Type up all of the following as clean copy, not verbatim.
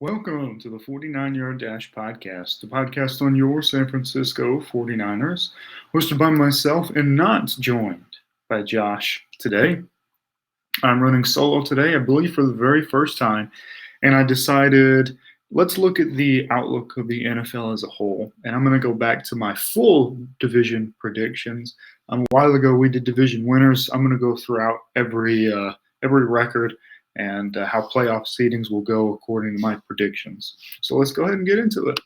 Welcome to the 49-Yard Dash Podcast, the podcast on your San Francisco 49ers, hosted by myself and not joined by Josh today. I'm running solo today, I believe for the very first time, and I decided let's look at the outlook of the NFL as a whole, and I'm going to go back to my full division predictions. A while ago we did division winners. I'm going to go throughout every record and how playoff seedings will go according to my predictions. So let's go ahead and get into it.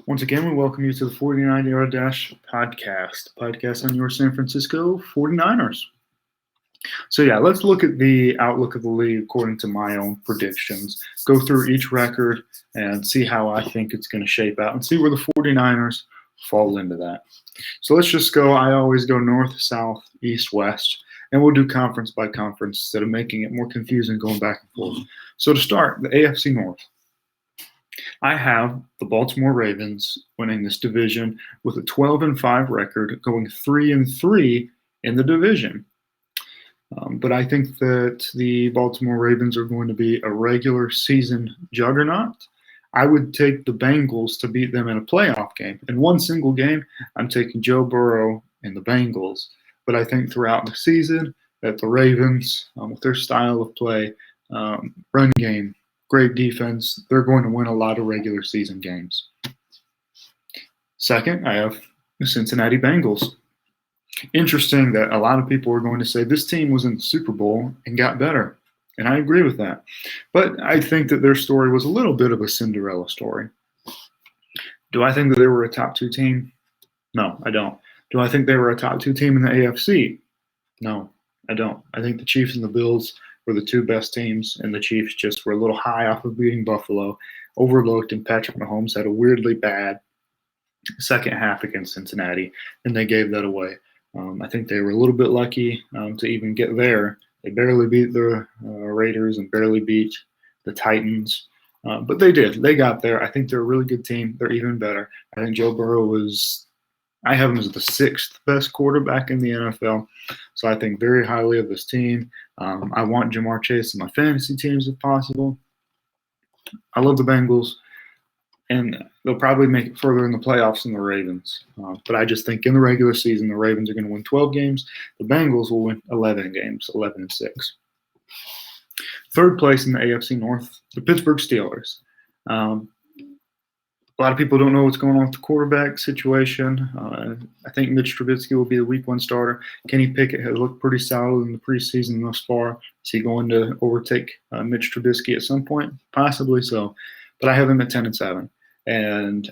Once again, we welcome you to the 49-Yard Dash podcast on your San Francisco 49ers. So yeah, let's look at the outlook of the league according to my own predictions. Go through each record and see how I think it's going to shape out and see where the 49ers fall into that. So let's just go. I always go north, south, east, west, and we'll do conference by conference instead of making it more confusing going back and forth. So to start, the AFC North. I have the Baltimore Ravens winning this division with a 12-5 record, going 3-3 in the division. But I think that the Baltimore Ravens are going to be a regular season juggernaut. I would take the Bengals to beat them in a playoff game. In one single game, I'm taking Joe Burrow and the Bengals. But I think throughout the season that the Ravens, with their style of play, run game, great defense, they're going to win a lot of regular season games. Second, I have the Cincinnati Bengals. Interesting that a lot of people are going to say this team was in the Super Bowl and got better, and I agree with that. But I think that their story was a little bit of a Cinderella story. Do I think that they were a top two team? No, I don't. Do I think they were a top two team in the AFC? No, I don't. I think the Chiefs and the Bills were the two best teams, and the Chiefs just were a little high off of beating Buffalo, overlooked, and Patrick Mahomes had a weirdly bad second half against Cincinnati, and they gave that away. I think they were a little bit lucky to even get there. They barely beat the Raiders and barely beat the Titans, but they did. They got there. I think they're a really good team. They're even better. I think Joe Burrow I have him as the sixth best quarterback in the NFL, so I think very highly of this team. I want Ja'Marr Chase in my fantasy teams if possible. I love the Bengals, and they'll probably make it further in the playoffs than the Ravens. But I just think in the regular season, the Ravens are going to win 12 games. The Bengals will win 11 games, 11-6. Third place in the AFC North, the Pittsburgh Steelers. A lot of people don't know what's going on with the quarterback situation. I think Mitch Trubisky will be the week one starter. Kenny Pickett has looked pretty solid in the preseason thus far. Is he going to overtake Mitch Trubisky at some point? Possibly so. But I have him at 10-7. And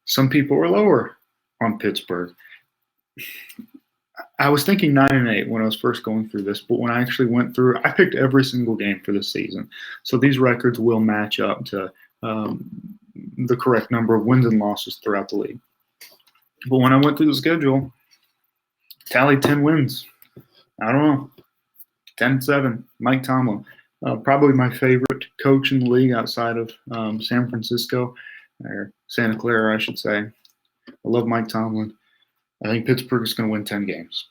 some people are lower on Pittsburgh. I was thinking 9-8 when I was first going through this, but when I actually went through, I picked every single game for this season. So these records will match up to the correct number of wins and losses throughout the league. But when I went through the schedule, tallied 10 wins. I don't know. 10-7. Mike Tomlin. Probably my favorite coach in the league outside of San Francisco, or Santa Clara, I should say. I love Mike Tomlin. I think Pittsburgh is going to win 10 games.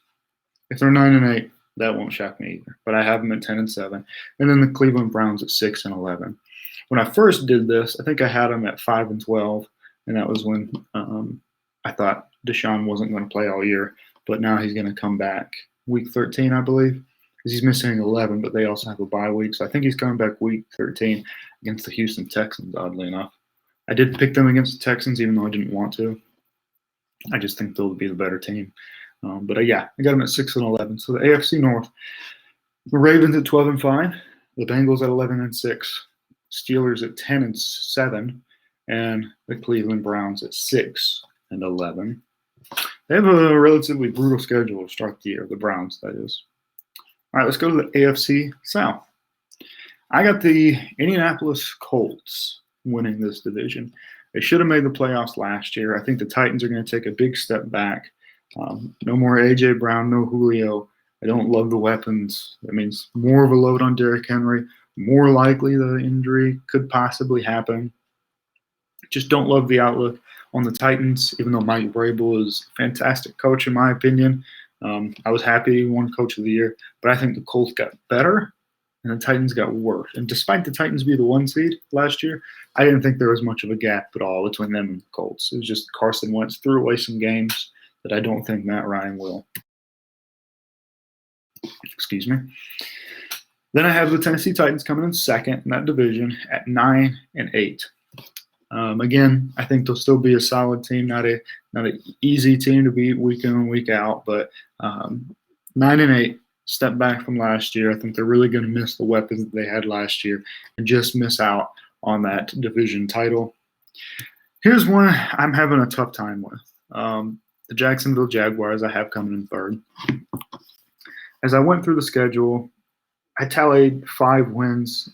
If they're 9-8, that won't shock me either. But I have them at 10-7. And then the Cleveland Browns at 6-11. When I first did this, I think I had them at 5-12, and that was when I thought Deshaun wasn't going to play all year. But now he's going to come back week 13, I believe, because he's missing 11, but they also have a bye week. So I think he's coming back week 13 against the Houston Texans, oddly enough. I did pick them against the Texans, even though I didn't want to. I just think they'll be the better team. But yeah, I got them at 6-11. So the AFC North, the Ravens at 12-5, the Bengals at 11-6, Steelers at 10-7, and the Cleveland Browns at 6-11. They have a relatively brutal schedule to start the year, the Browns, that is. All right, let's go to the AFC South. I got the Indianapolis Colts winning this division. They should have made the playoffs last year. I think the Titans are going to take a big step back. No more A.J. Brown, no Julio. I don't love the weapons. That means more of a load on Derrick Henry. More likely the injury could possibly happen. Just don't love the outlook on the Titans, even though Mike Vrabel is a fantastic coach, in my opinion. I was happy he won Coach of the Year, but I think the Colts got better and the Titans got worse. And despite the Titans being the 1 seed last year, I didn't think there was much of a gap at all between them and the Colts. It was just Carson Wentz threw away some games that I don't think Matt Ryan will. Excuse me. Then I have the Tennessee Titans coming in second in that division at 9-8. Again, I think they'll still be a solid team, not an easy team to beat week in and week out, but 9-8, step back from last year. I think they're really going to miss the weapons that they had last year and just miss out on that division title. Here's one I'm having a tough time with. The Jacksonville Jaguars I have coming in third. As I went through the schedule, I tallied 5 wins.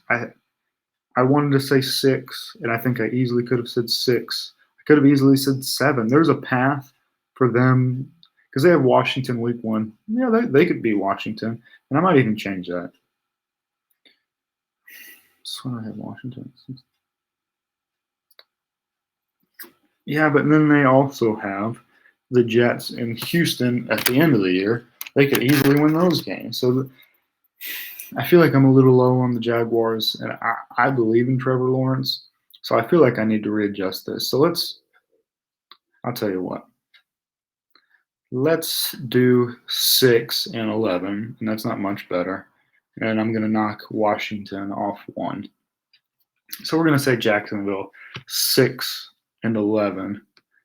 I wanted to say 6, and I think I easily could have said 6. I could have easily said 7. There's a path for them because they have Washington week 1. Yeah, they could be Washington, and I might even change that. So I have Washington. Yeah, but then they also have the Jets and Houston at the end of the year. They could easily win those games. So I feel like I'm a little low on the Jaguars, and I believe in Trevor Lawrence. So I feel like I need to readjust this. So I'll tell you what. Let's do 6-11, and that's not much better. And I'm going to knock Washington off 1. So we're going to say Jacksonville 6-11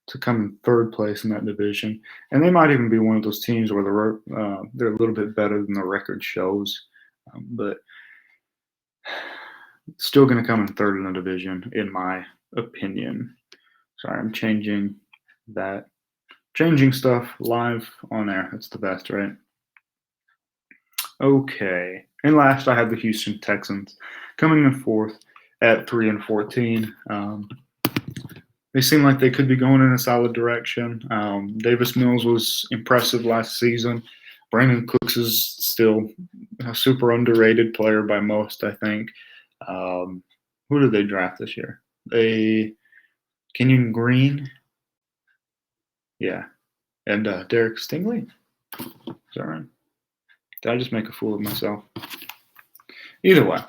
to come in third place in that division. And they might even be one of those teams where they're a little bit better than the record shows. But still going to come in third in the division, in my opinion. Sorry, I'm changing that. Changing stuff live on air. That's the best, right? Okay. And last, I have the Houston Texans coming in fourth at 3-14. They seem like they could be going in a solid direction. Davis Mills was impressive last season. Brandon Cooks is still a super underrated player by most, I think. Who did they draft this year? Kenyon Green. Yeah. And Derek Stingley. Is that right? Did I just make a fool of myself? Either way.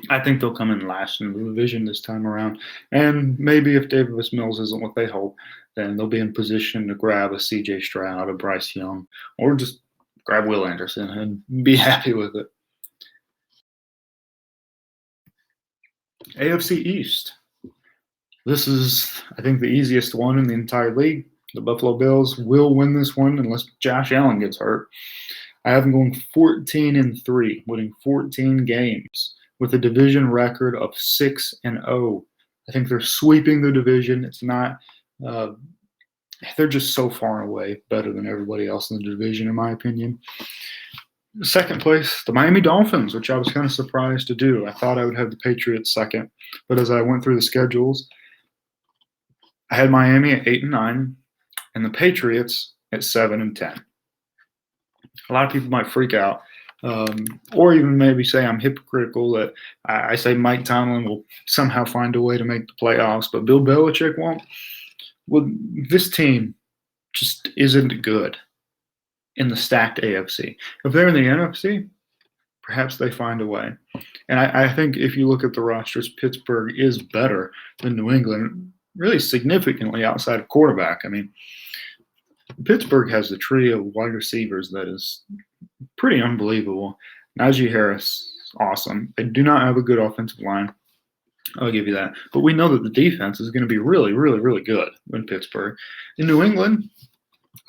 I think they'll come in last in the division this time around. And maybe if Davis Mills isn't what they hope, then they'll be in position to grab a C.J. Stroud, a Bryce Young, or just grab Will Anderson and be happy with it. AFC East. This is, I think, the easiest one in the entire league. The Buffalo Bills will win this one unless Josh Allen gets hurt. I have them going 14-3, winning 14 games with a division record of 6-0. I think they're sweeping the division. It's not they're just so far away better than everybody else in the division, in my opinion. Second place, the Miami Dolphins, which I was kind of surprised to do. I thought I would have the Patriots second, but as I went through the schedules, I had Miami at 8-9 and the Patriots at 7-10. A lot of people might freak out, or even maybe say I'm hypocritical that I say Mike Tomlin will somehow find a way to make the playoffs, but Bill Belichick won't. Well, this team just isn't good in the stacked AFC. If they're in the NFC, perhaps they find a way. And I think if you look at the rosters, Pittsburgh is better than New England, really significantly outside of quarterback. I mean, Pittsburgh has a trio of wide receivers that is pretty unbelievable. Najee Harris, awesome. They do not have a good offensive line. I'll give you that. But we know that the defense is going to be really, really, really good in Pittsburgh. In New England,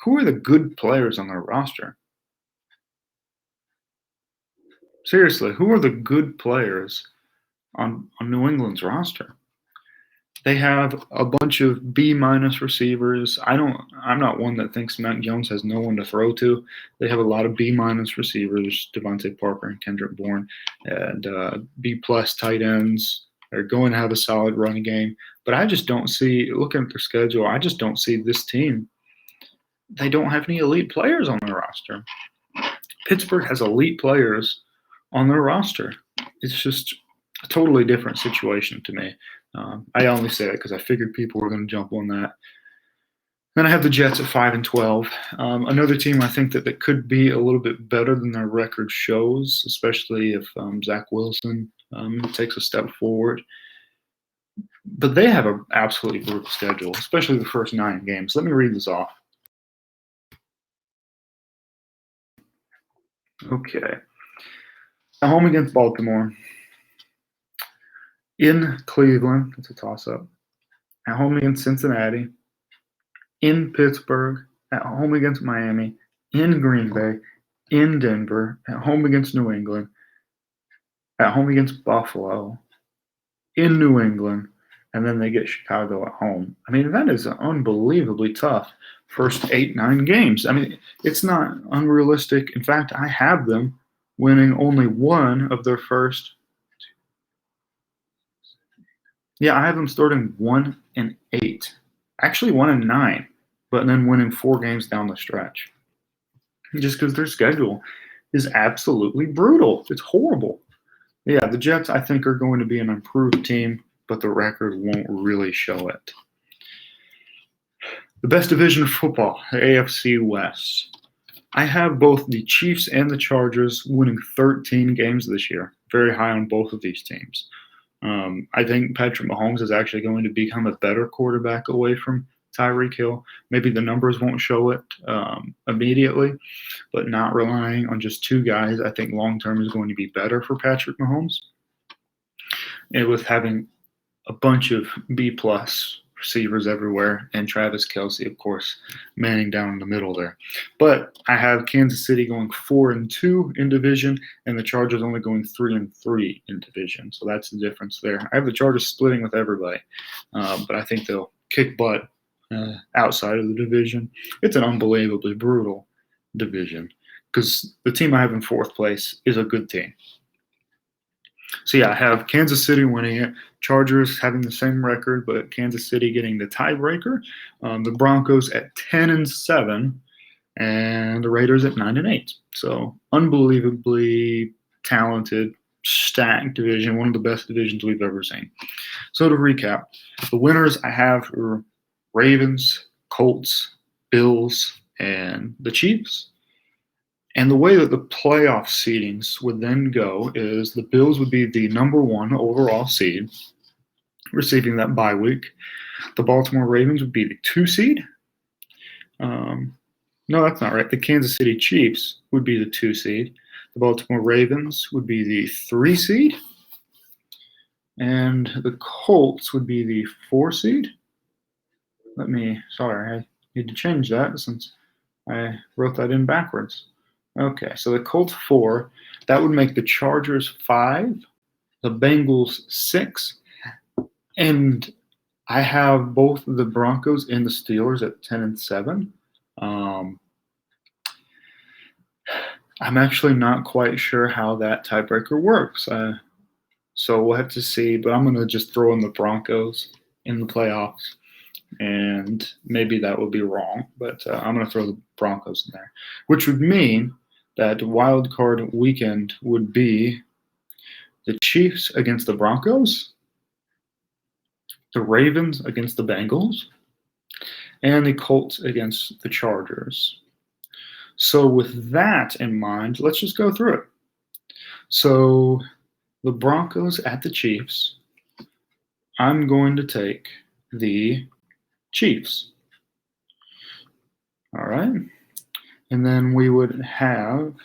who are the good players on their roster? Seriously, who are the good players on New England's roster? They have a bunch of B-minus receivers. I'm not one that thinks Mac Jones has no one to throw to. They have a lot of B-minus receivers, Devontae Parker and Kendrick Bourne, and B-plus tight ends. They're going to have a solid running game. But I just don't see, looking at their schedule, I just don't see this team they don't have any elite players on their roster. Pittsburgh has elite players on their roster. It's just a totally different situation to me. I only say it because I figured people were going to jump on that. Then I have the Jets at 5-12. Another team I think that could be a little bit better than their record shows, especially if Zach Wilson takes a step forward. But they have an absolutely brutal schedule, especially the first 9 games. Let me read this off. Okay. At home against Baltimore. In Cleveland, it's a toss-up. At home against Cincinnati. In Pittsburgh. At home against Miami. In Green Bay. In Denver. At home against New England. At home against Buffalo. In New England. And then they get Chicago at home. I mean, that is unbelievably tough first 8-9 games. I mean, it's not unrealistic. In fact, I have them winning only one of their first. Yeah, I have them starting 1-8. Actually 1-9, but then winning 4 games down the stretch. Just because their schedule is absolutely brutal. It's horrible. Yeah, the Jets, I think, are going to be an improved team, but the record won't really show it. The best division of football, the AFC West. I have both the Chiefs and the Chargers winning 13 games this year. Very high on both of these teams. I think Patrick Mahomes is actually going to become a better quarterback away from Tyreek Hill. Maybe the numbers won't show it immediately, but not relying on just 2 guys, I think long-term is going to be better for Patrick Mahomes. And with having a bunch of B-plus receivers everywhere, and Travis Kelce, of course, manning down in the middle there. But I have Kansas City going 4-2 in division, and the Chargers only going 3-3 in division. So that's the difference there. I have the Chargers splitting with everybody, but I think they'll kick butt outside of the division. It's an unbelievably brutal division because the team I have in 4th place is a good team. So, yeah, I have Kansas City winning it, Chargers having the same record, but Kansas City getting the tiebreaker, the Broncos at 10-7, and the Raiders at 9-8. So, unbelievably talented, stacked division, one of the best divisions we've ever seen. So, to recap, the winners I have are Ravens, Colts, Bills, and the Chiefs. And the way that the playoff seedings would then go is the Bills would be the number 1 overall seed, receiving that bye week. The Baltimore Ravens would be the 2 seed. No, that's not right. The Kansas City Chiefs would be the 2 seed. The Baltimore Ravens would be the 3 seed. And the Colts would be the 4 seed. Sorry, I need to change that since I wrote that in backwards. Okay, so the Colts 4, that would make the Chargers 5, the Bengals 6, and I have both the Broncos and the Steelers at 10-7. I'm actually not quite sure how that tiebreaker works, so we'll have to see, but I'm going to just throw in the Broncos in the playoffs, and maybe that will be wrong, but I'm going to throw the Broncos in there, which would mean that wild card weekend would be the Chiefs against the Broncos, the Ravens against the Bengals, and the Colts against the Chargers. So with that in mind, let's just go through it. So the Broncos at the Chiefs, I'm going to take the Chiefs. All right. And then we would have,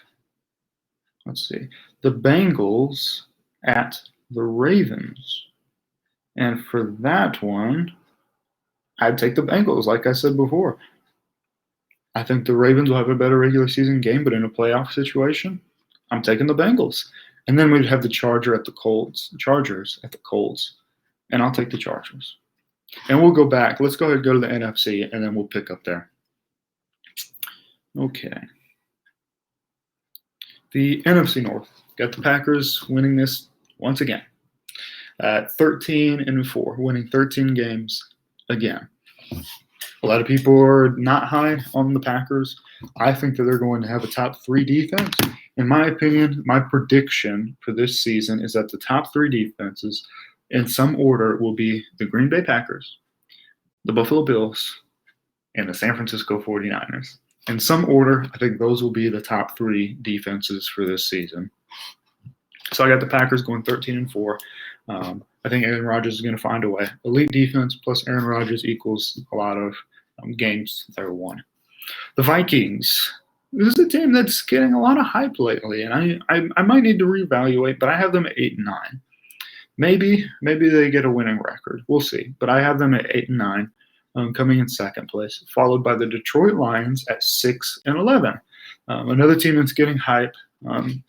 the Bengals at the Ravens. And for that one, I'd take the Bengals, like I said before. I think the Ravens will have a better regular season game, but in a playoff situation, I'm taking the Bengals. And then we'd have the Chargers at the Colts, and I'll take the Chargers. And we'll go back. Let's go ahead and go to the NFC, and then we'll pick up there. Okay. The NFC North. Got the Packers winning this once again. 13-4, winning 13 games again. A lot of people are not high on the Packers. I think that they're going to have a top 3 defense. In my opinion, my prediction for this season is that the top 3 defenses, in some order, will be the Green Bay Packers, the Buffalo Bills, and the San Francisco 49ers. In some order, I think those will be the top 3 defenses for this season. So I got the Packers going 13-4. I think Aaron Rodgers is going to find a way. Elite defense plus Aaron Rodgers equals a lot of games that are won. The Vikings. This is a team that's getting a lot of hype lately, and I might need to reevaluate, but I have them at 8-9. Maybe they get a winning record. We'll see. But I have them at 8-9, coming in second place, followed by the Detroit Lions at 6-11. Another team that's getting hype.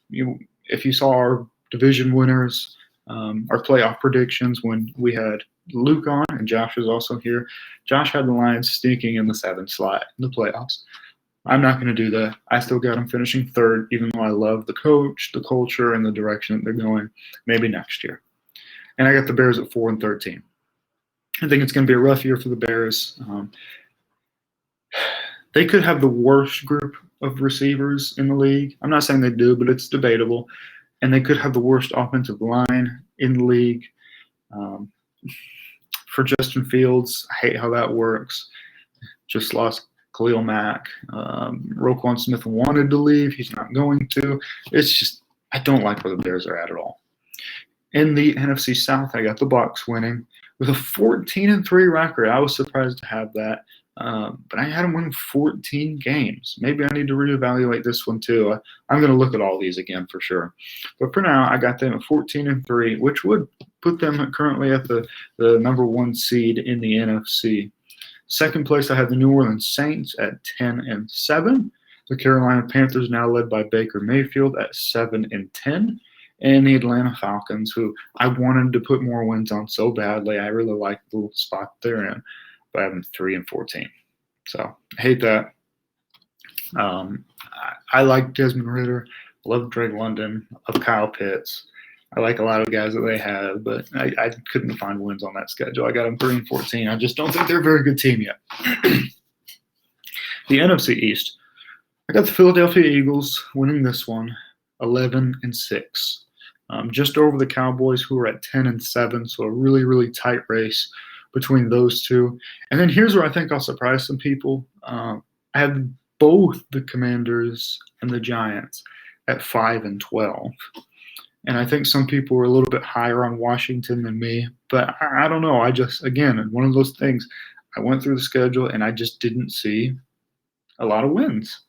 If you saw our division winners, our playoff predictions when we had Luke on, and Josh was also here. Josh had the Lions stinking in the 7th slot in the playoffs. I'm not going to do that. I still got them finishing 3rd, even though I love the coach, the culture, and the direction that they're going. Maybe next year. And I got the Bears at 4-13. I think it's going to be a rough year for the Bears. They could have the worst group of receivers in the league. I'm not saying they do, but it's debatable. And they could have the worst offensive line in the league. For Justin Fields, I hate how that works. Just lost Khalil Mack. Roquan Smith wanted to leave. He's not going to. It's just, I don't like where the Bears are at all. In the NFC South, I got the Bucs winning with a 14-3 record. I was surprised to have that. But I had them win 14 games. Maybe I need to reevaluate this one too. I'm going to look at all these again for sure. But for now, I got them at 14-3, which would put them currently at the number 1 seed in the NFC. Second place, I had the New Orleans Saints at 10-7. The Carolina Panthers, now led by Baker Mayfield, at 7-10. And the Atlanta Falcons, who I wanted to put more wins on so badly. I really like the spot they're in. But I have them 3-14. So I hate that. I like Desmond Ridder. Love Drake London. Love Kyle Pitts. I like a lot of guys that they have, but I couldn't find wins on that schedule. I got them 3-14. I just don't think they're a very good team yet. The NFC East. I got the Philadelphia Eagles winning this one 11-6. Just over the Cowboys, who are at 10-7. So a really, really tight race between those two. And then here's where I think I'll surprise some people. I have both the Commanders and the Giants at 5-12. And I think some people were a little bit higher on Washington than me. But I don't know. I just, again, one of those things, I went through the schedule and I just didn't see a lot of wins.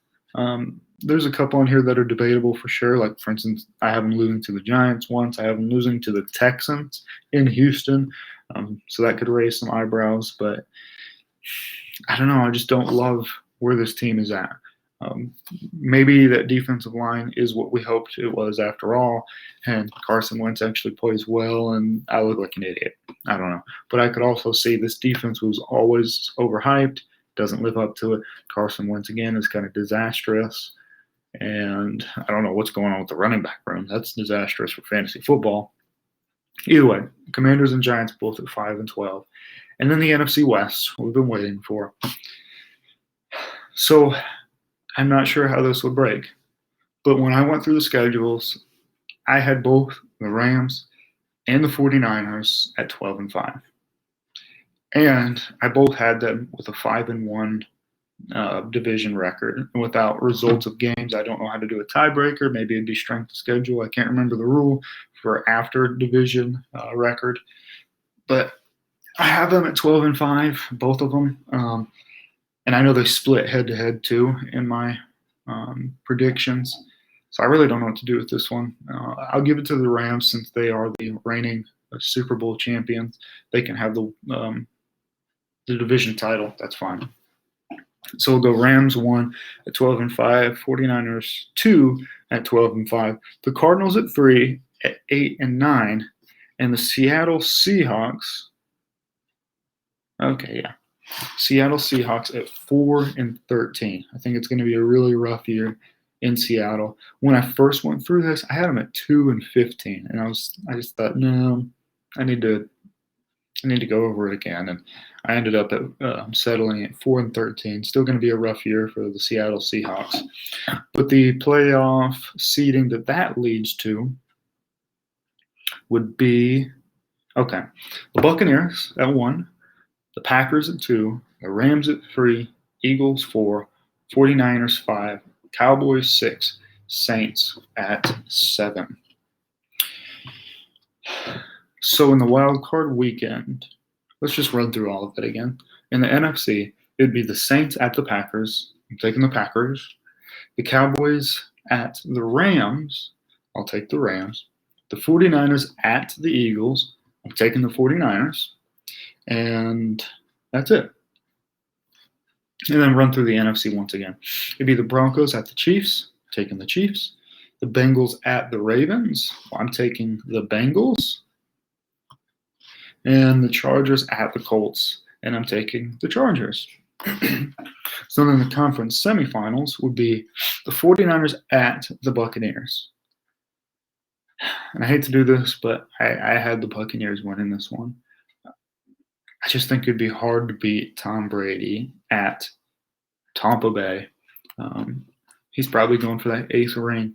There's a couple on here that are debatable for sure. Like, for instance, I have them losing to the Giants once. I have them losing to the Texans in Houston. So that could raise some eyebrows. But I don't know. I just don't love where this team is at. Maybe that defensive line is what we hoped it was after all, and Carson Wentz actually plays well, and I look like an idiot. I don't know. But I could also see this defense was always overhyped, doesn't live up to it. Carson Wentz, again, is kind of disastrous, and I don't know what's going on with the running back room. That's disastrous for fantasy football. Either way, Commanders and Giants both at 5-12. And then the NFC West, we've been waiting for. So I'm not sure how this would break. But when I went through the schedules, I had both the Rams and the 49ers at 12-5. And I both had them with a 5-1 division record. And without results of games, I don't know how to do a tiebreaker. Maybe it'd be strength of schedule. I can't remember the rule for after division record. But I have them at 12-5, both of them. And I know they split head-to-head, too, in my predictions. So I really don't know what to do with this one. I'll give it to the Rams since they are the reigning Super Bowl champions. They can have the division title. That's fine. So we'll go Rams 1 at 12-5, 49ers 2 at 12-5, the Cardinals at 3 at 8-9, and the Seattle Seahawks. Okay, yeah. Seattle Seahawks at 4-13. I think it's going to be a really rough year in Seattle. When I first went through this, I had them at 2-15, and I just thought, no, I need to I need to go over it again, and I ended up at settling at 4-13. Still going to be a rough year for the Seattle Seahawks, but the playoff seeding that leads to would be the Buccaneers at 1, the Packers at 2, the Rams at 3, Eagles 4, 49ers 5, Cowboys 6, Saints at 7. So in the wild card weekend, let's just run through all of it again. In the NFC, it'd be the Saints at the Packers. I'm taking the Packers. The Cowboys at the Rams. I'll take the Rams. The 49ers at the Eagles. I'm taking the 49ers. And that's it. And then run through the NFC once again. It'd be the Broncos at the Chiefs. Taking the Chiefs. The Bengals at the Ravens. I'm taking the Bengals. And the Chargers at the Colts, and I'm taking the Chargers. So then the conference semifinals would be the 49ers at the Buccaneers. And I hate to do this, but I had the Buccaneers winning this one. I just think it'd be hard to beat Tom Brady at Tampa Bay. He's probably going for that 8th ring.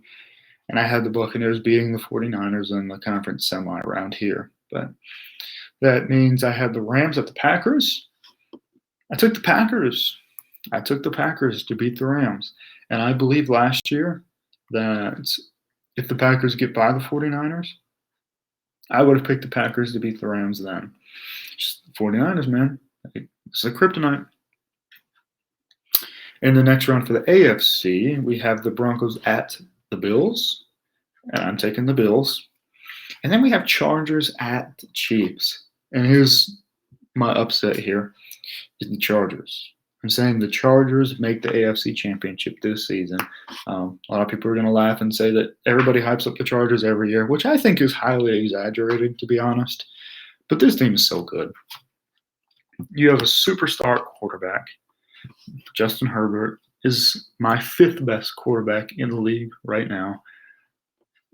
And I had the Buccaneers beating the 49ers in the conference semi around here. But that means I had the Rams at the Packers. I took the Packers. I took the Packers to beat the Rams. And I believe last year that if the Packers get by the 49ers, I would have picked the Packers to beat the Rams then. Just the 49ers, man. It's a kryptonite. In the next round for the AFC, we have the Broncos at the Bills. And I'm taking the Bills. And then we have Chargers at the Chiefs. And here's my upset here is the Chargers. I'm saying the Chargers make the AFC Championship this season. A lot of people are going to laugh and say that everybody hypes up the Chargers every year, which I think is highly exaggerated, to be honest. But this team is so good. You have a superstar quarterback. Justin Herbert is my 5th best quarterback in the league right now.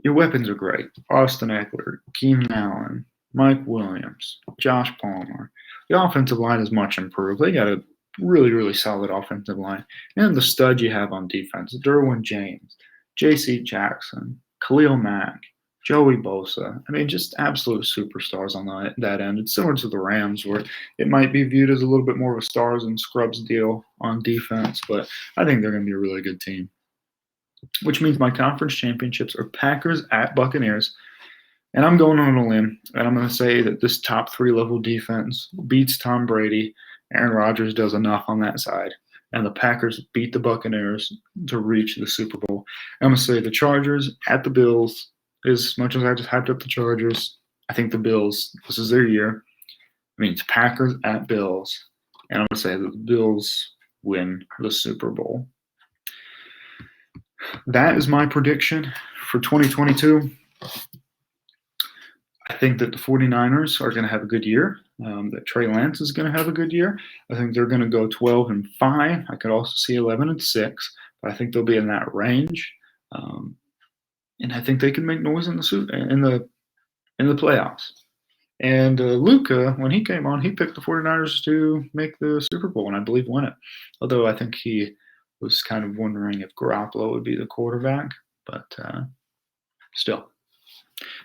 Your weapons are great. Austin Eckler, Keenan Allen, Mike Williams, Josh Palmer. The offensive line is much improved. They got a really, really solid offensive line. And the stud you have on defense, Derwin James, J.C. Jackson, Khalil Mack, Joey Bosa. I mean, just absolute superstars on that end. It's similar to the Rams, where it might be viewed as a little bit more of a stars and scrubs deal on defense, but I think they're going to be a really good team. Which means my conference championships are Packers at Buccaneers. And I'm going on a limb, and I'm going to say that this top 3 level defense beats Tom Brady. Aaron Rodgers does enough on that side. And the Packers beat the Buccaneers to reach the Super Bowl. I'm going to say the Chargers at the Bills. As much as I just hyped up the Chargers, I think the Bills, this is their year. It means Packers at Bills. And I'm going to say that the Bills win the Super Bowl. That is my prediction for 2022. I think that the 49ers are going to have a good year, that Trey Lance is going to have a good year. I think they're going to go 12-5. I could also see 11-6, but I think they'll be in that range. And I think they can make noise in the playoffs. And Luka, when he came on, he picked the 49ers to make the Super Bowl and I believe win it. Although I think he was kind of wondering if Garoppolo would be the quarterback, but still.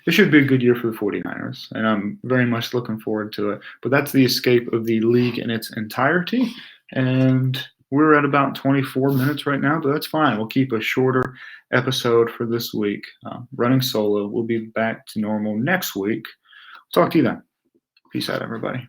It should be a good year for the 49ers, and I'm very much looking forward to it. But that's the escape of the league in its entirety, and we're at about 24 minutes right now, but that's fine. We'll keep a shorter episode for this week. Running solo. We'll be back to normal next week. Talk to you then. Peace out, everybody.